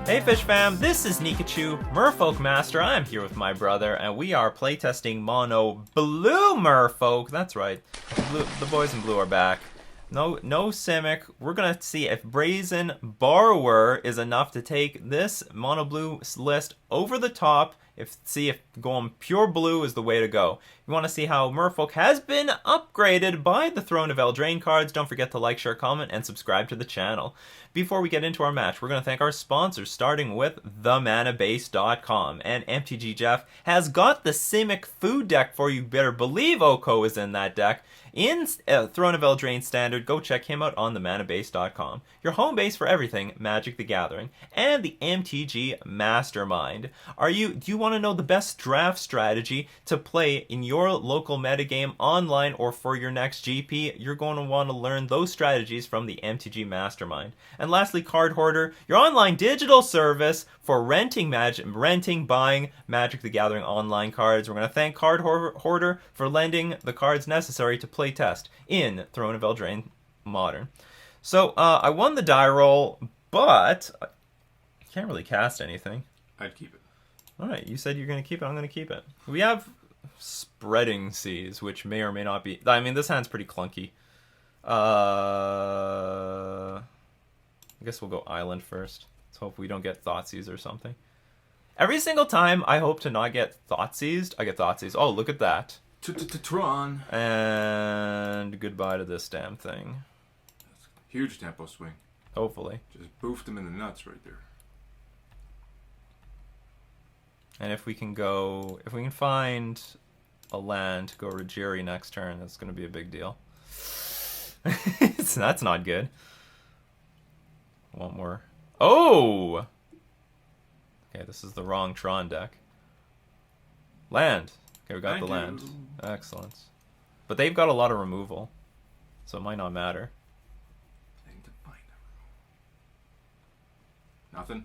Hey Fish Fam, this is Nikachu, Merfolk Master. I'm here with my brother, and we are playtesting Mono Blue Merfolk. That's right, the boys in blue are back. No Simic. We're gonna see if Brazen Borrower is enough to take this Mono Blue list over the top. See if going pure blue is the way to go. You want to see how Merfolk has been upgraded by the Throne of Eldrazi cards. Don't forget to like, share, comment, and subscribe to the channel. Before we get into our match, we're going to thank our sponsors, starting with themanabase.com. And MTG Jeff has got the Simic food deck for you. Better believe Oko is in that deck. In Throne of Eldrazi Standard, go check him out on themanabase.com. Your home base for everything Magic the Gathering. And the MTG Mastermind. Do you want to know the best draft strategy to play in your local metagame online or for your next GP? You're going to want to learn those strategies from the MTG Mastermind. And lastly, Card Hoarder, your online digital service for renting, buying Magic the Gathering online cards. We're going to thank Card Hoarder for lending the cards necessary to play test in Throne of Eldrazi Modern. So I won the die roll, but I can't really cast anything. I'd keep it. Alright, you said you're going to keep it, I'm going to keep it. We have Spreading Seas, which may or may not be... I mean, this hand's pretty clunky. I guess we'll go Island first. Let's hope we don't get Thoughtseize or something. Every single time I hope to not get Thoughtseized, I get Thoughtseized. Oh, look at that. Tron. And goodbye to this damn thing. Huge tempo swing. Hopefully. Just boofed him in the nuts right there. And if we can find a land to go Rajiri next turn, that's going to be a big deal. That's not good. Want more? Oh! Okay, this is the wrong Tron deck. Land. Okay, we got the land. Excellent. But they've got a lot of removal, so it might not matter. I need to find them. Nothing.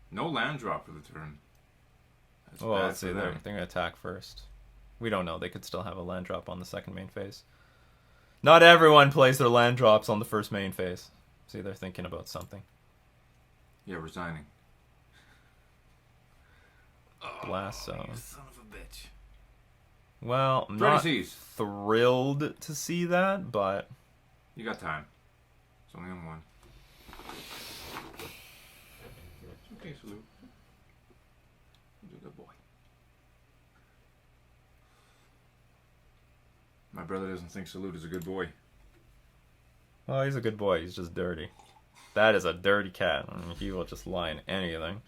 No land drop for the turn. That's well, bad let's see. They're going to attack first. We don't know. They could still have a land drop on the second main phase. Not everyone plays their land drops on the first main phase. See, they're thinking about something. Yeah, resigning. Blast zone. You son of a bitch. Well, I'm not Seas. thrilled to see that, but... You got time. It's only on one. It's okay, Salute. You're a good boy. My brother doesn't think Salute is a good boy. Oh, he's a good boy. He's just dirty. That is a dirty cat. I mean, he will just lie in anything.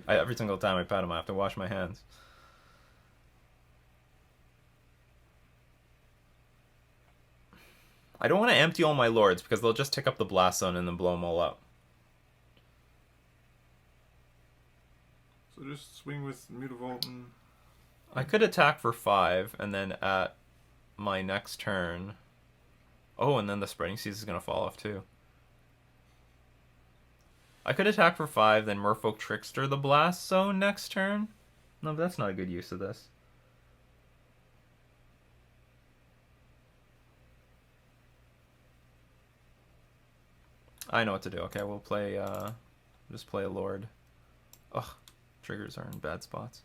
Every single time I pet him, I have to wash my hands. I don't want to empty all my lords because they'll just tick up the blast zone and then blow them all up. So just swing with Mutavault and... I could attack for 5 and then at my next turn... Oh, and then the Spreading Seas is going to fall off too. I could attack for 5, then Merfolk Trickster the blast zone next turn. No, that's not a good use of this. I know what to do. Okay, we'll play, just play a Lord. Ugh, triggers are in bad spots.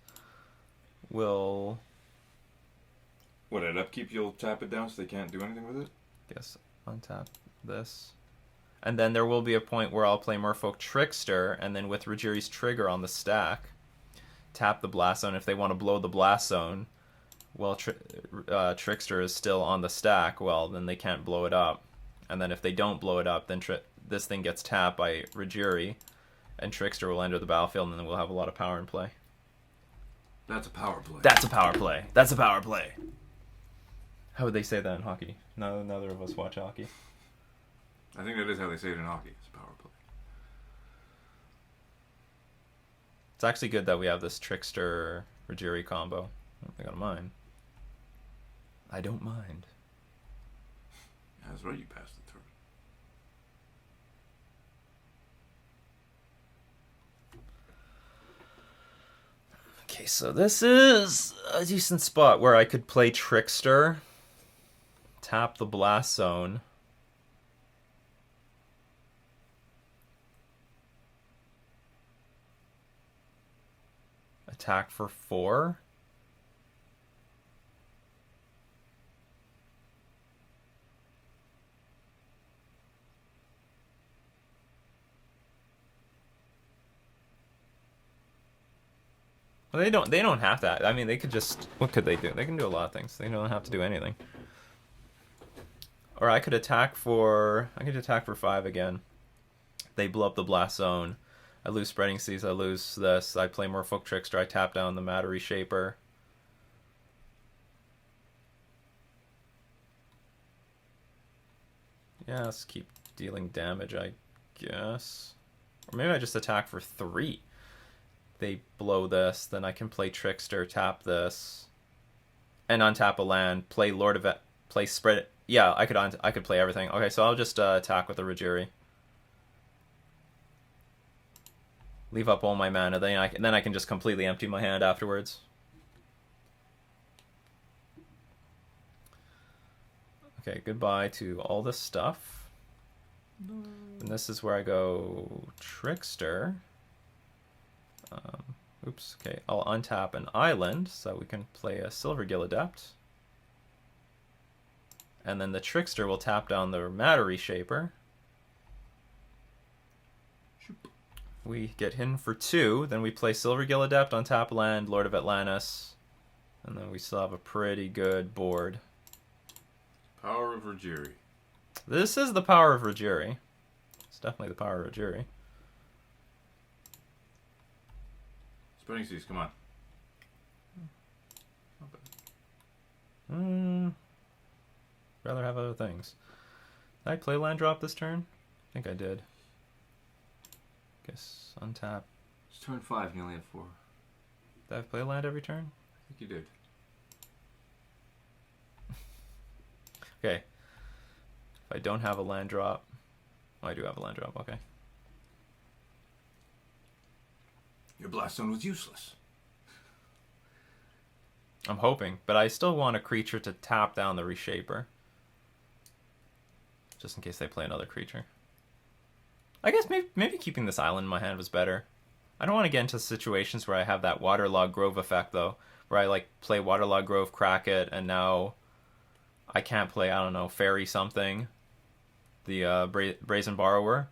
We'll... What, at upkeep you'll tap it down so they can't do anything with it? Guess untap this. And then there will be a point where I'll play Merfolk Trickster, and then with Rajiri's trigger on the stack, tap the blast zone. If they want to blow the blast zone, well, Trickster is still on the stack, well, then they can't blow it up. And then if they don't blow it up, then this thing gets tapped by Rajiri, and Trickster will enter the battlefield, and then we'll have a lot of power in play. That's a power play. That's a power play. That's a power play. How would they say that in hockey? No, neither of us watch hockey. I think that is how they say it in hockey. It's a power play. It's actually good that we have this Trickster Rajiri combo. I don't think I don't mind. I don't mind. Yeah, that's right, you passed the turn. Okay, so this is a decent spot where I could play Trickster, tap the blast zone, attack for 4. Well, they don't have to. I mean, they could just, what could they do? They can do a lot of things. They don't have to do anything. Or I could attack for 5 again. They blow up the blast zone. I lose Spreading Seas, I lose this. I play Merfolk Trickster, I tap down the Matter Reshaper. Yeah, let's keep dealing damage, I guess. Or maybe I just attack for 3. They blow this, then I can play Trickster, tap this, and untap a land, play Lord of... play Spread... Yeah, I could play everything. Okay, so I'll just attack with the Rajiri. Leave up all my mana, then I can just completely empty my hand afterwards. Okay, goodbye to all this stuff. No. And this is where I go Trickster. Oops, okay, I'll untap an island so we can play a Silvergill Adept. And then the Trickster will tap down the Matter Reshaper. We get hidden for 2, then we play Silvergill Adept, untap land, Lord of Atlantis, and then we still have a pretty good board. Power of Rajiri. This is the power of Rajiri. It's definitely the power of Rajiri. Spreading Seas, come on. Rather have other things. Did I play land drop this turn? I think I did. Guess untap. It's turn 5, you only have 4. Did I play land every turn? I think you did. Okay. If I don't have a land drop... Oh, I do have a land drop, okay. Your blast zone was useless. I'm hoping, but I still want a creature to tap down the Reshaper. Just in case they play another creature. I guess maybe keeping this island in my hand was better. I don't want to get into situations where I have that Waterlog Grove effect, though. Where I, like, play Waterlog Grove, crack it, and now I can't play, I don't know, Fairy something. The Brazen Borrower.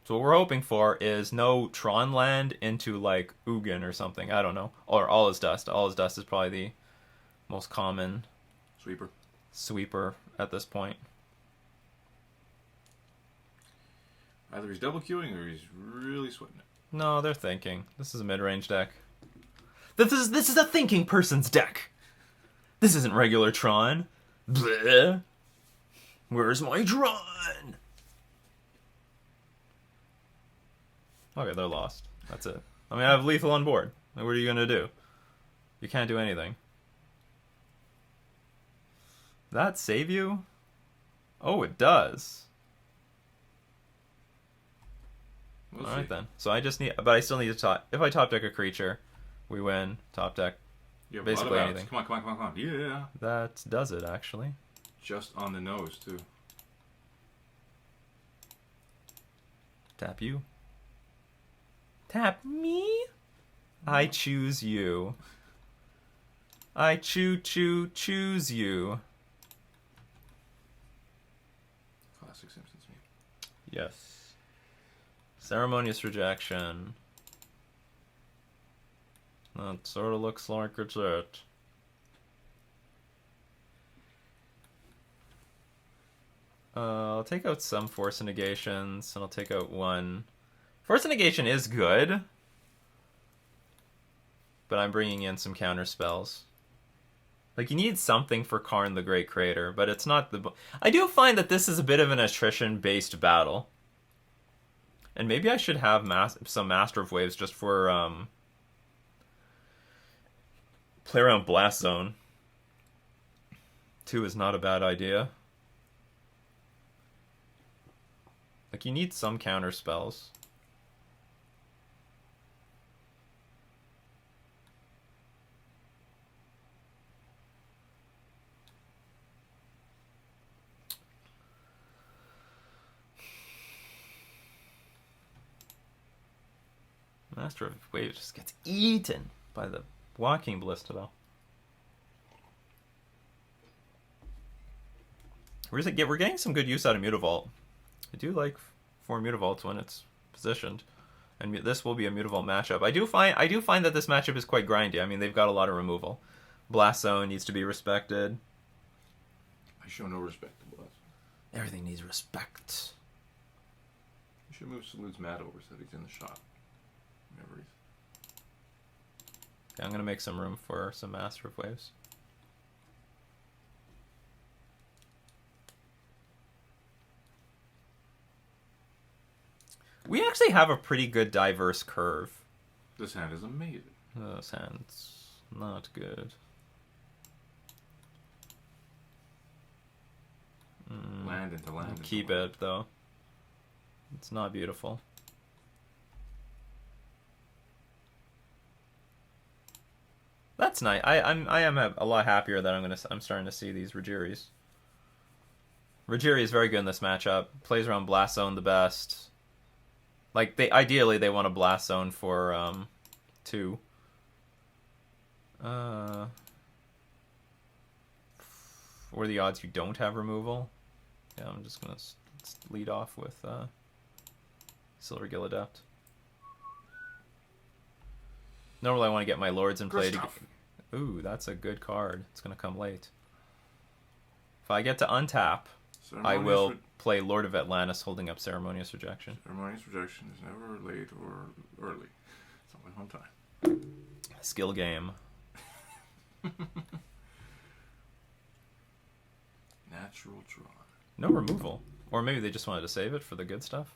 So what we're hoping for is no Tron land into, like, Ugin or something. I don't know. Or All Is Dust. All Is Dust is probably the most common sweeper at this point. Either he's double queuing or he's really sweating it. No, they're thinking. This is a mid-range deck. This is a thinking person's deck. This isn't regular Tron. Bleh. Where's my Tron? Okay, they're lost. That's it. I mean, I have lethal on board. What are you gonna do? You can't do anything. That save you? Oh, it does. We'll Alright see. then. So I just need, but I still need to top. If I top deck a creature, we win. Top deck. You have Basically a lot of anything. outs. Come on. Yeah. That does it, actually. Just on the nose, too. Tap you. Tap me? I choose you. I choose you. Classic Simpsons meme. Yes. Ceremonious rejection. That sort of looks like it's it. I'll take out some Force of Negations, and I'll take out one. Force of Negation is good, but I'm bringing in some counter spells. Like, you need something for Karn the Great Creator, but it's not the... I do find that this is a bit of an attrition-based battle. And maybe I should have some Master of Waves just for... play around Blast Zone. 2 is not a bad idea. Like, you need some counter spells. Master of Waves just gets eaten by the Walking Ballista, though. We're getting some good use out of Mutavault. I do like 4 Mutavaults when it's positioned, and this will be a Mutavault matchup. I do find that this matchup is quite grindy. I mean, they've got a lot of removal. Blast Zone needs to be respected. I show no respect to Blast. Everything needs respect. You should move Salute's Mad over so that he's in the shot. Whenever he's... Yeah, I'm gonna make some room for some Master of Waves. We actually have a pretty good diverse curve. This hand is amazing. This hand's not good. Land into land. I'll keep it though. It's not beautiful. That's nice. I am a lot happier that I'm starting to see these Rajiris. Rajiri is very good in this matchup. Plays around Blast Zone the best. Like ideally they want a Blast Zone for 2. What are the odds you don't have removal? Yeah, I'm just gonna lead off with Silver Gill Adept. Normally I want to get my Lords in play. Ooh, that's a good card. It's gonna come late. If I get to untap, I will play Lord of Atlantis, holding up Ceremonious Rejection. Ceremonious Rejection is never late or early. It's only one time. Skill game. Natural Tron. No removal. Or maybe they just wanted to save it for the good stuff.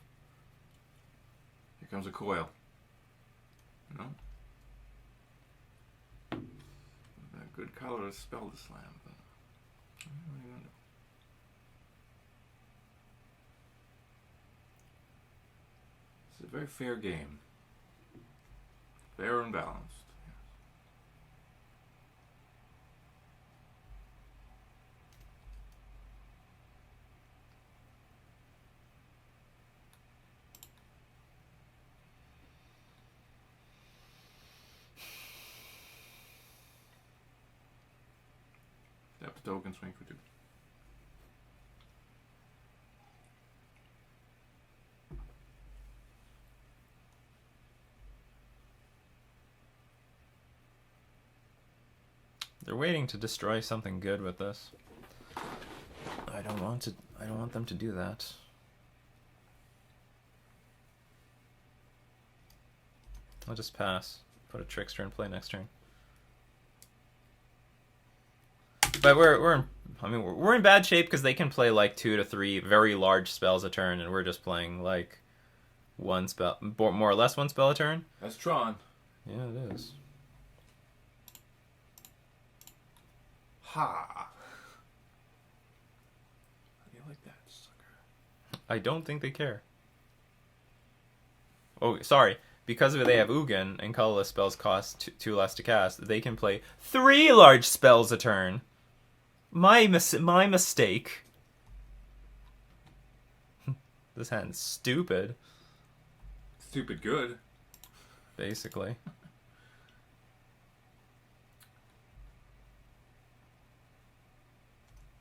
Here comes a coil. No? A good color to spell the slam, but I don't even know. It's a very fair game. Fair and balanced. Ep.2 can swing for 2. They're waiting to destroy something good with this. I don't want them to do that. I'll just pass. Put a Trickster in play next turn. But we're in bad shape because they can play like 2 to 3 very large spells a turn, and we're just playing like one spell, more or less one spell a turn. That's Tron. Yeah, it is. Ha! How do you like that, sucker? I don't think they care. Oh, sorry. Because they have Ugin and colorless spells cost 2 less to cast, they can play 3 large spells a turn. My mistake. This hand's stupid. Stupid good. Basically.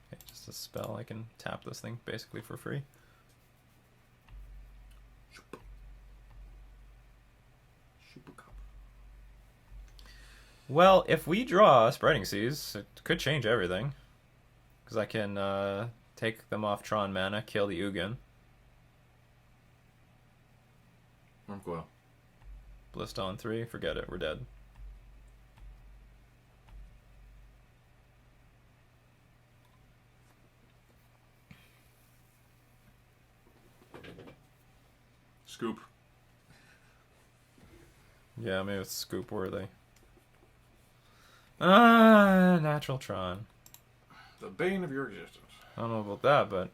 Okay, just a spell. I can tap this thing basically for free. Well, if we draw Spreading Seas, it could change everything. Because I can take them off Tron mana, kill the Ugin. Coil. Blist on 3, forget it, we're dead. Scoop. Yeah, maybe it's scoop worthy. Natural Tron. The bane of your existence. I don't know about that, but...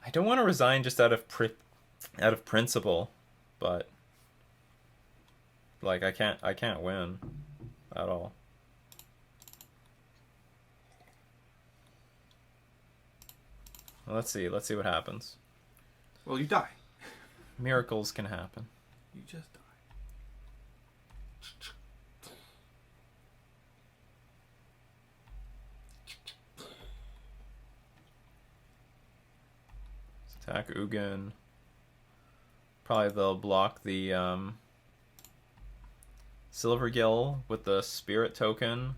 I don't want to resign just out of principle, but Like, I can't win at all. Well, let's see what happens. Well, you die. Miracles can happen. You just die. Let's attack Ugin. Probably they'll block the Silvergill with the Spirit token,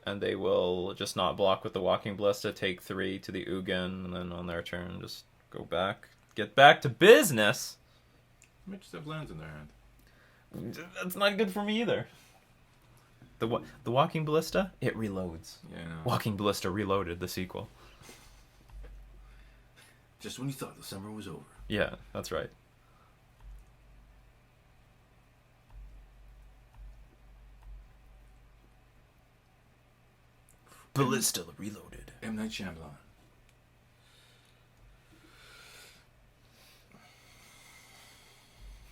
and they will just not block with the Walking Ballista, take 3 to the Ugin, and then on their turn just go back. Get back to business! They just have lands in their hand. That's not good for me either. The Walking Ballista, it reloads. Yeah, I know. Walking Ballista Reloaded, the sequel. Just when you thought the summer was over. Yeah, that's right. Ballista Reloaded. M. Night Shyamalan.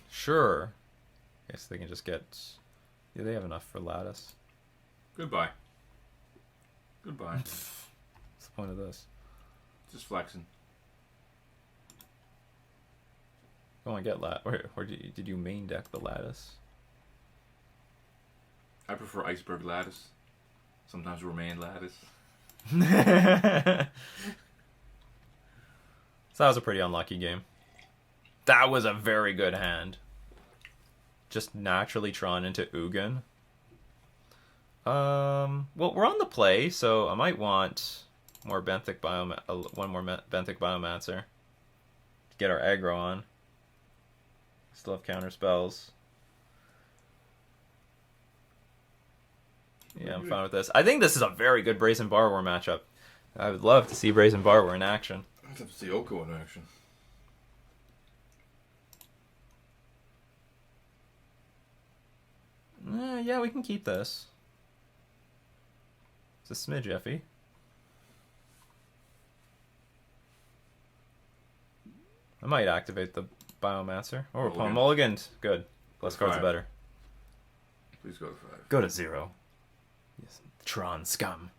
Sure. Guess they can just get... Yeah, they have enough for Lattice. Goodbye. Goodbye. What's the point of this? Just flexing. Go on, get Lattice. Or did you main deck the Lattice? I prefer Iceberg Lattice. Sometimes Remain Lattice. So that was a pretty unlucky game. That was a very good hand. Just naturally Tron into Ugin. Well, we're on the play, so I might want more Benthic one more Benthic Biomancer to get our aggro on. Still have counter spells. Yeah, I'm fine with this. I think this is a very good Brazen Borrower matchup. I would love to see Brazen Borrower in action. I'd love to see Oko in action. Yeah, we can keep this. It's a smidge effy. I might activate the Biomancer. Or upon mulligans. Good. Less cards the better. Please go to 5. Go to 0. Yes. Tron scum.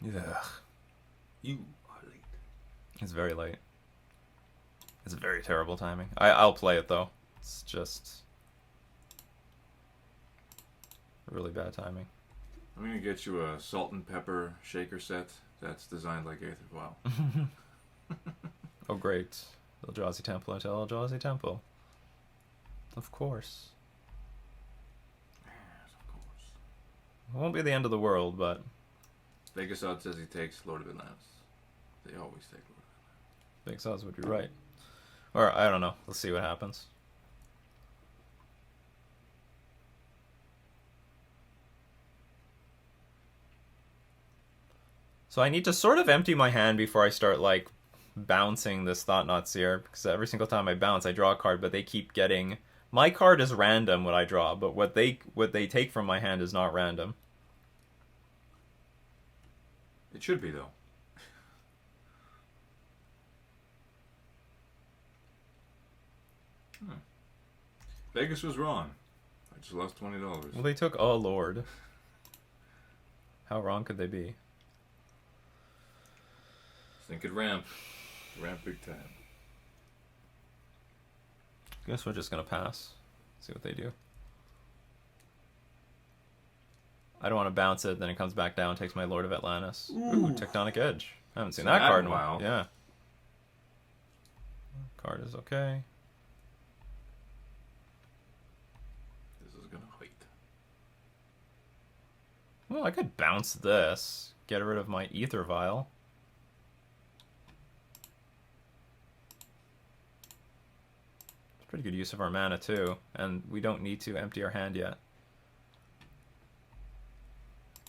Ugh. You are late. It's very late. It's very terrible timing. I'll play it though. It's just really bad timing. I'm gonna get you a salt and pepper shaker set that's designed like Aether Vial. Oh great. Eldrazi Temple into Eldrazi Temple. Of course. Yes, of course. It won't be the end of the world, but Vegas Odd says he takes Lord of Atlantis. They always take Lord of Atlantis. Big Saws would be right. Or, I don't know. Let's see what happens. So I need to sort of empty my hand before I start, like, bouncing this Thought-Knot Seer. Because every single time I bounce, I draw a card, but they keep getting... My card is random, what I draw, but what they take from my hand is not random. It should be, though. Vegas was wrong. I just lost $20. Well, they took Oh Lord. How wrong could they be? Think it ramp. Ramp big time. Guess we're just gonna pass. See what they do. I don't want to bounce it, then it comes back down, takes my Lord of Atlantis. Ooh, Tectonic Edge. I haven't seen that card in a while. Yeah. Card is okay. This is gonna wait. Well, I could bounce this. Get rid of my Ether Vial. It's pretty good use of our mana, too. And we don't need to empty our hand yet.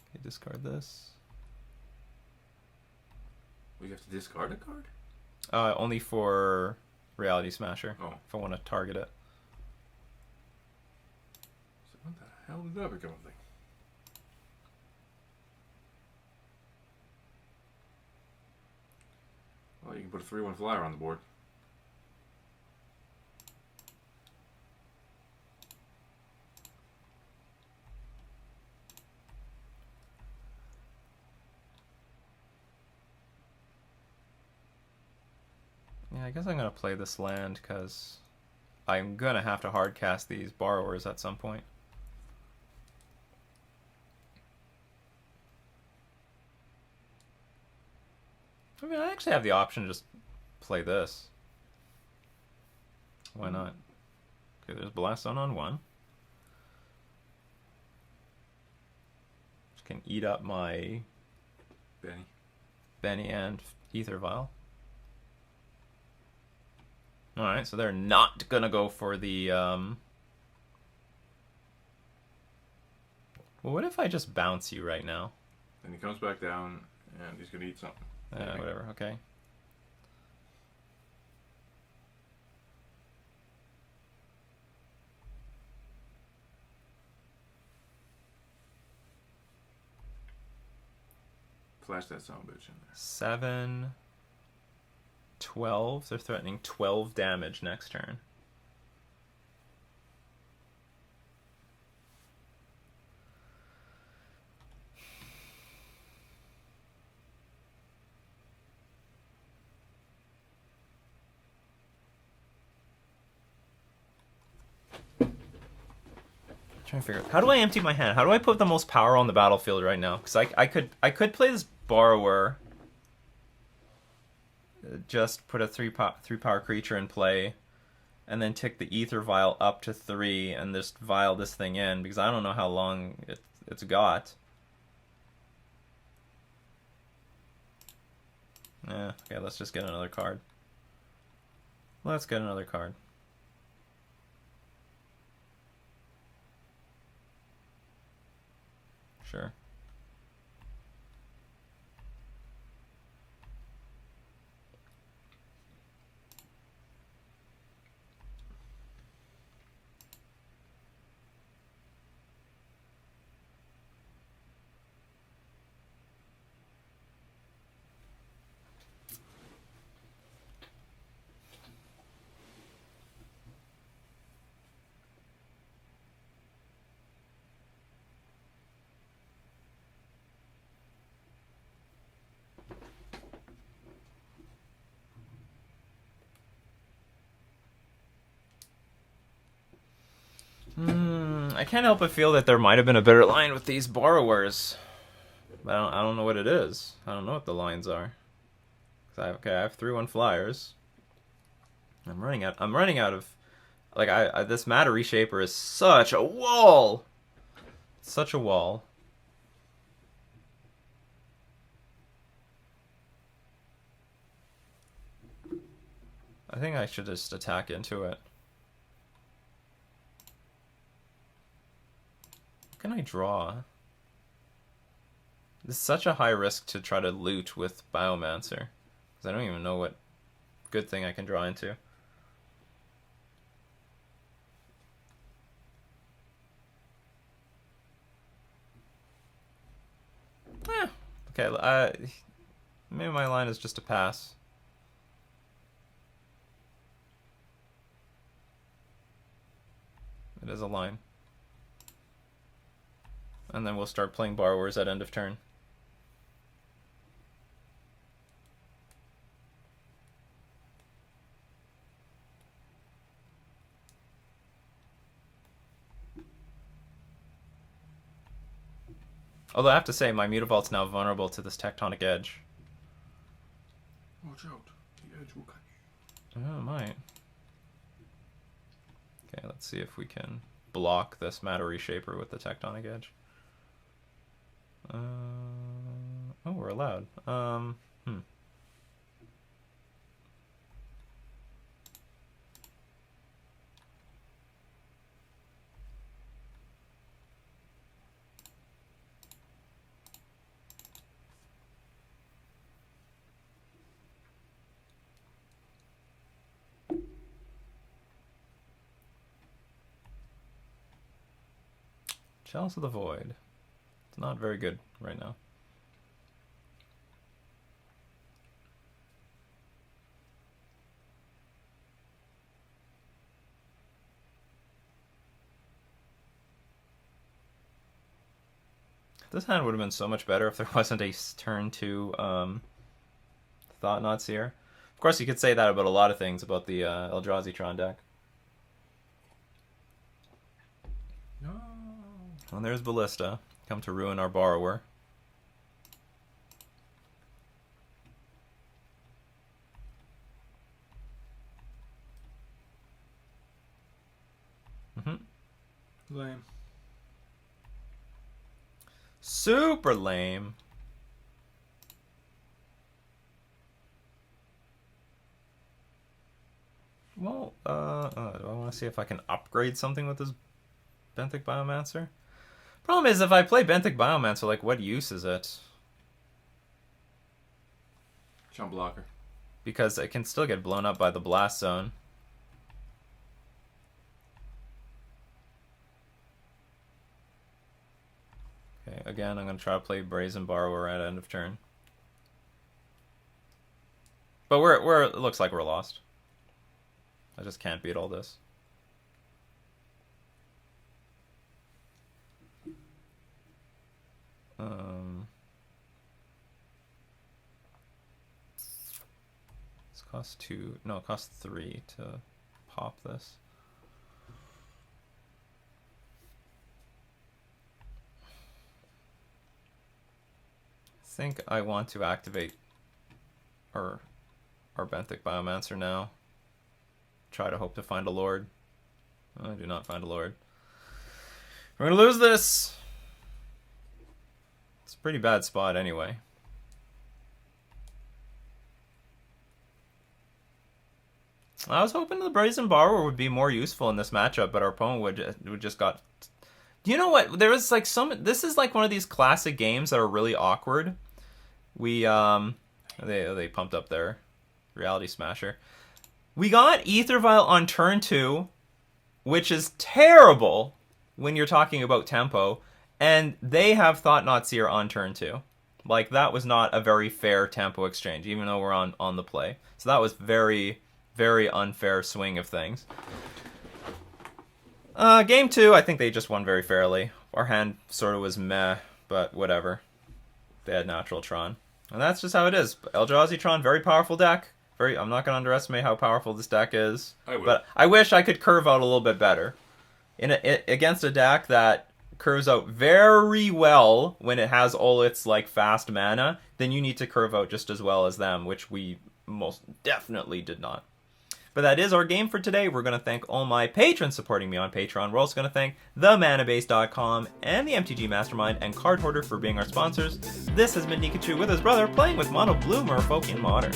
Okay, discard this. We have to discard a card? Only for Reality Smasher. Oh. If I want to target it. hell did that become a thing? Well, you can put a 3/1 flyer on the board. Yeah, I guess I'm gonna play this land because I'm gonna have to hardcast these borrowers at some point. I mean, I actually have the option to just play this. Why not? Okay, there's Blast Zone on 1. Just can eat up my Benny and Ether Vial. Alright, so they're not gonna go for the, Well, what if I just bounce you right now? Then he comes back down, and he's gonna eat something. Whatever, okay. Flash that son of a bitch in there. 7, 12. They're threatening 12 damage next turn. Trying to figure out, how do I empty my hand? How do I put the most power on the battlefield right now? Because I could play this borrower, just put a 3-power creature in play, and then tick the Ether Vial up to 3 and just vial this thing in, because I don't know how long it's got. Okay, let's just get another card. Let's get another card. Sure. I can't help but feel that there might have been a better line with these borrowers. But I don't know what it is. I don't know what the lines are. I have 3/1 flyers. I'm running out of, like, this Matter Reshaper is such a wall. Such a wall. I think I should just attack into it. What can I draw? This is such a high risk to try to loot with Biomancer, because I don't even know what good thing I can draw into. Okay, maybe my line is just a pass. It is a line. And then we'll start playing borrowers at end of turn. Although I have to say, my Mutavault's now vulnerable to this Tectonic Edge. Watch out. The edge will cut you. Oh, it might. Okay, let's see if we can block this Matter Reshaper with the Tectonic Edge. Oh, we're allowed. Chalice of the Void. It's not very good right now. This hand would have been so much better if there wasn't a turn 2 Thought-Knot Seer. Of course, you could say that about a lot of things about the Eldrazi Tron deck. No. Well, there's Ballista. Come to ruin our borrower. Lame. Super lame. Well, do I want to see if I can upgrade something with this Benthic Biomancer? Problem is, if I play Benthic Biomancer, like, what use is it? Jump blocker. Because it can still get blown up by the Blast Zone. Okay, again, I'm going to try to play Brazen Borrower at end of turn. But it looks like we're lost. I just can't beat all this. This costs 2. No, it costs 3 to pop this. I think I want to activate our Benthic Biomancer now. Try to hope to find a Lord. I do not find a Lord. We're gonna lose this. It's a pretty bad spot anyway. I was hoping the Brazen Borrower would be more useful in this matchup, but our opponent would just got. Do you know what? There was like some. This is like one of these classic games that are really awkward. We they pumped up their Reality Smasher. We got Aether Vial on turn 2, which is terrible when you're talking about tempo, and they have Thought-Knot Seer on turn 2. Like, that was not a very fair tempo exchange, even though we're on the play. So that was very, very unfair swing of things. Game 2, I think they just won very fairly. Our hand sort of was meh, but whatever. They had natural Tron. And that's just how it is. Eldrazi Tron, very powerful deck. I'm not going to underestimate how powerful this deck is. But I wish I could curve out a little bit better. Against a deck that curves out very well when it has all its like fast mana, then you need to curve out just as well as them, which we most definitely did not. But that is our game for today. We're going to thank all my patrons supporting me on Patreon. We're also going to thank themanabase.com and the MTG Mastermind and Card Hoarder for being our sponsors. This has been Nikachu with his brother playing with Mono Blue Merfolk in Modern.